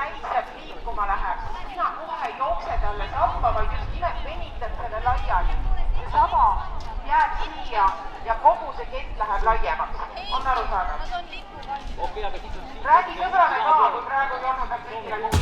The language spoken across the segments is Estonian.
täiselt liikuma läheb, siis sina kohe ei jookse talle sappa, vaid just nimelt venitad selle laiali. See saba jääb siia ja kogu see kett läheb laiemaks. On aru saanud? Räägi sõbrale ka, kui praegu ei olnud kõigile kuulda.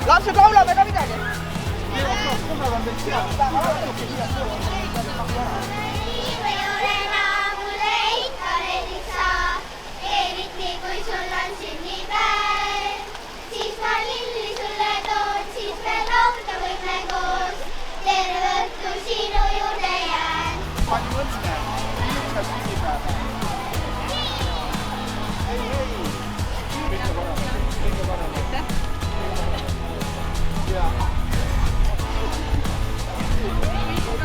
Lapsed laulame ka midagi. Eriti kui sul on sünnipäev, siis ma lilli sulle toon, siis me laulda võime koos, terve õhtu sinu juurde jään. Palju õnne, ilusa sünnipäeva. Ei, kõige parem.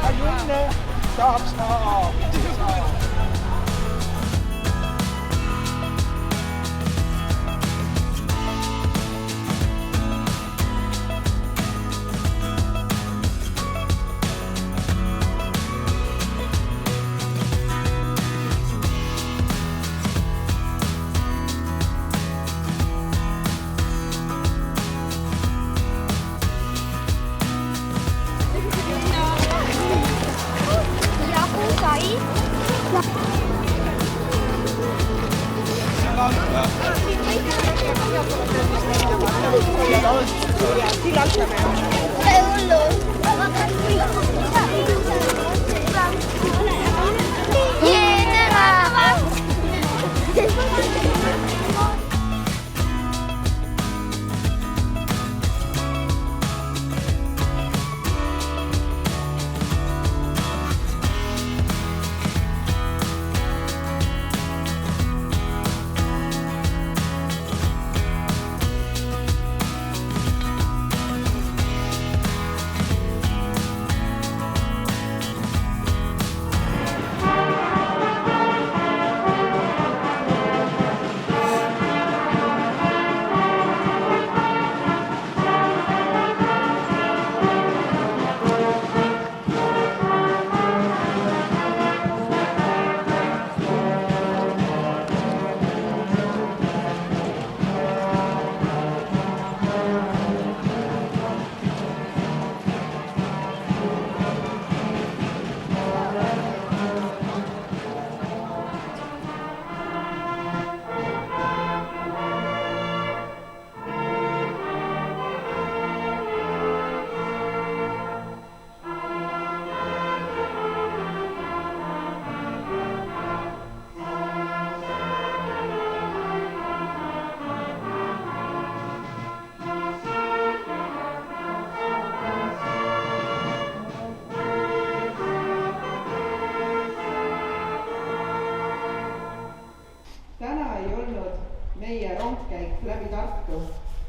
Palju õnne, saab.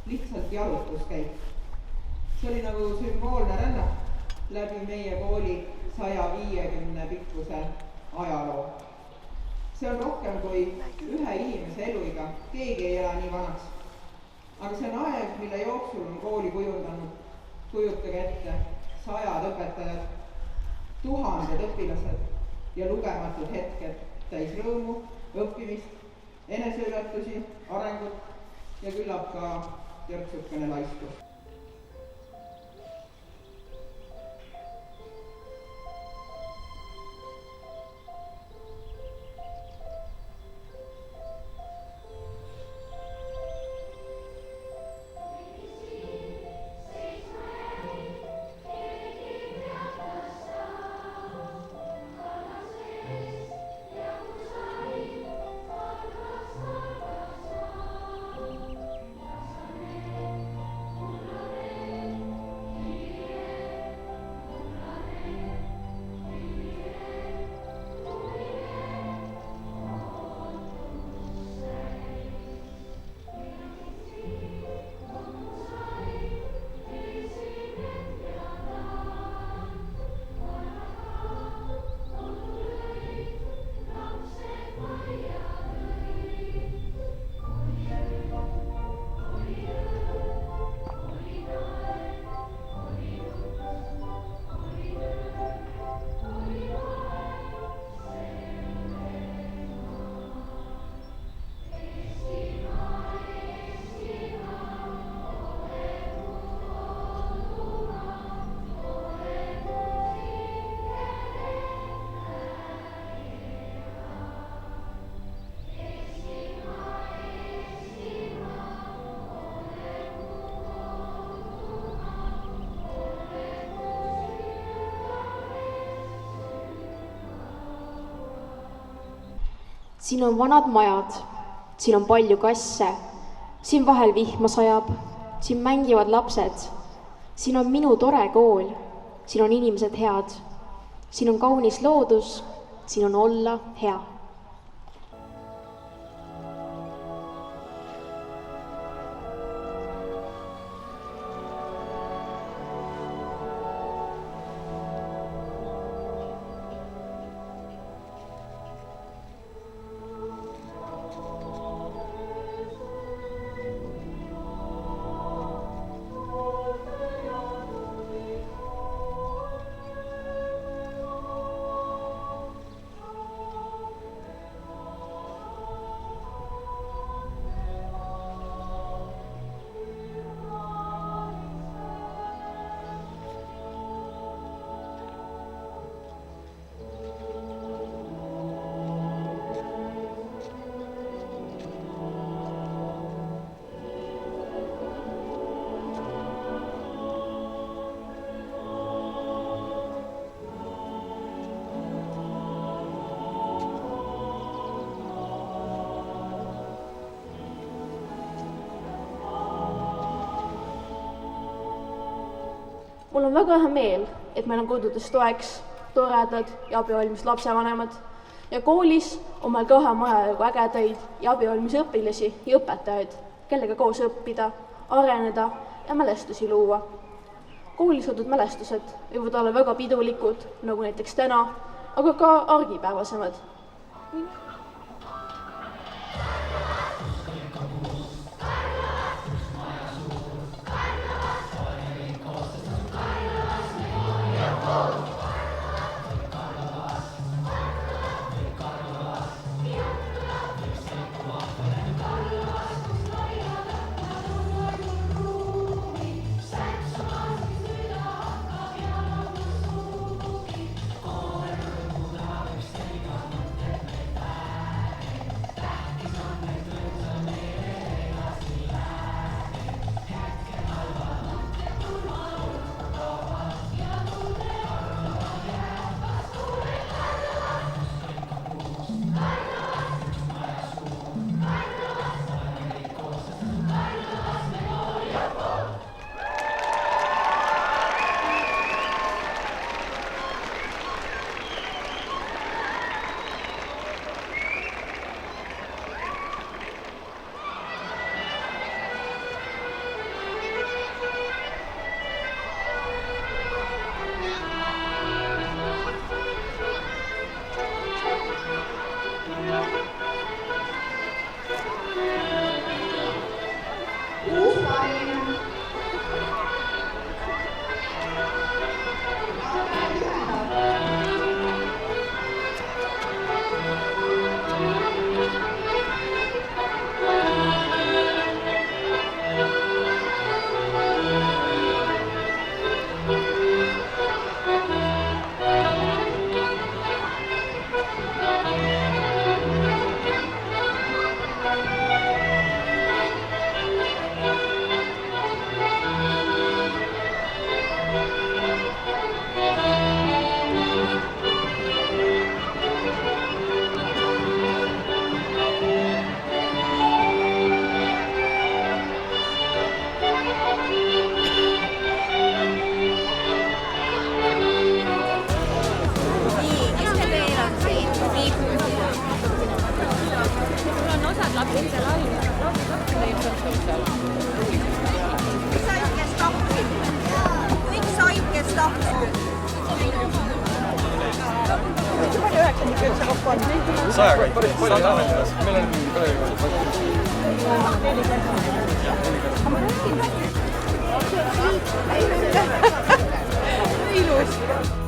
lihtsalt jalutuskäik. See oli nagu sümboolne rännak läbi meie kooli 150 pikkuse ajaloo. See on rohkem kui ühe inimese eluiga, keegi ei ela nii vanaks. Aga see on aeg, mille jooksul on kooli kujundanud, kujutage ette, 100 õpetajad, 1000 õpilased ja lugematud hetked täis rõõmu, õppimist, eneseületusi, arengut ja küllap ka törtsukene laiskust. Siin on vanad majad, siin on palju kasse, siin vahel vihma sajab, siin mängivad lapsed, siin on minu tore kool, siin on inimesed head, siin on kaunis loodus, siin on olla hea. Mul on väga hea meel, et meil on kodudes toeks toredad ja abivalmis lapsevanemad ja koolis on meil ka majajagu ägedaid ja abivalmis õpilasi ja õpetajaid, kellega koos õppida, areneda ja mälestusi luua. Koolis loodud mälestused võivad olla väga pidulikud, nagu näiteks täna, aga ka argipäevasemad. ilus.